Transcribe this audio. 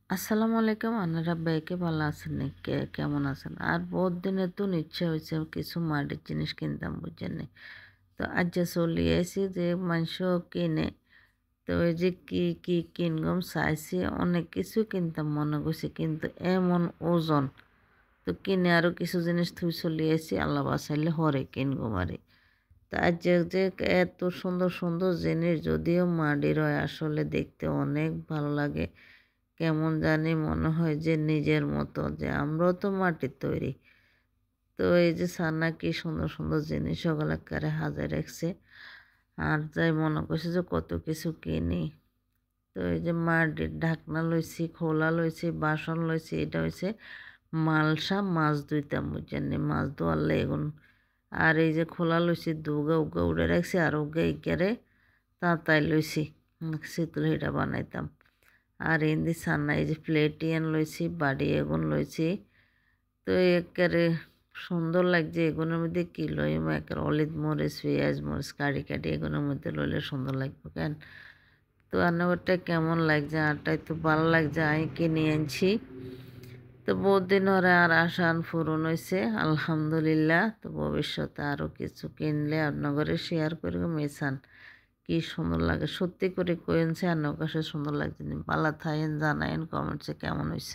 আসসালামু আলাইকুম আনারা বাইকে ভালো আছেন নি কেমন আছেন আর বহুত দিনের তো ইচ্ছা হয়েছে কিছু মাটির জিনিস কিনতাম বুঝছেন নি তো আজ যে চলি আইছি যে মাংস কিনে তো এই যে কি কি কিনগম চাইছি অনেক কিছু কিনতাম মনে করছি কিন্তু এমন ওজন তো কিনে আরও কিছু জিনিস থুই চলি আইছি আল্লাহ বাসাইলে হরে কিনগম আরে তা আজ যে এত সুন্দর সুন্দর জিনিস যদিও মাটির হয় আসলে দেখতে অনেক ভালো লাগে কেমন জানি মনে হয় যে নিজের মতো যে আমরাও তো মাটির তৈরি তো এই যে সান্না কি সুন্দর সুন্দর জিনিস ওগুলো করে হাজার রাখছে আর যাই মনে করছে যে কত কিছু কিনি তো এই যে মাটির ঢাকনা লইছি খোলা লইছি বাসন লইছি এটা হয়েছে মালসা মাছ ধুইতাম বুঝছেন মাছ ধোয়ালে এগুন আর এই যে খোলা লইছি দুগা উগা উড়ে রাখছি আর উগা ইকারে তাঁতাই লইছি শীতল এটা বানাইতাম আর এন্দি সান্না এই যে প্লেটিয়ান লইছি বাড়ি এগুন লইছি তো একেবারে সুন্দর লাগছে এগুলোর মধ্যে কী লইম একেবারে অলিদ মরিচ পেঁয়াজ মরিচ কাটি কাটি এগুলোর মধ্যে লইলে সুন্দর লাগবে কেন তো রান্নাঘরটা কেমন লাগছে আরটাই তো ভালো লাগছে আমি কিনে আনছি তো বহুত দিন ওরা আর আশান পূরণ হয়েছে আলহামদুলিল্লাহ তো ভবিষ্যতে আরও কিছু কিনলে আপনার শেয়ার করে মেশান কি সুন্দর লাগে সত্যি করে কইনছে আর কাছে সুন্দর লাগছে পালা থাকেন জানাইন কমেন্টসে কেমন হয়েছে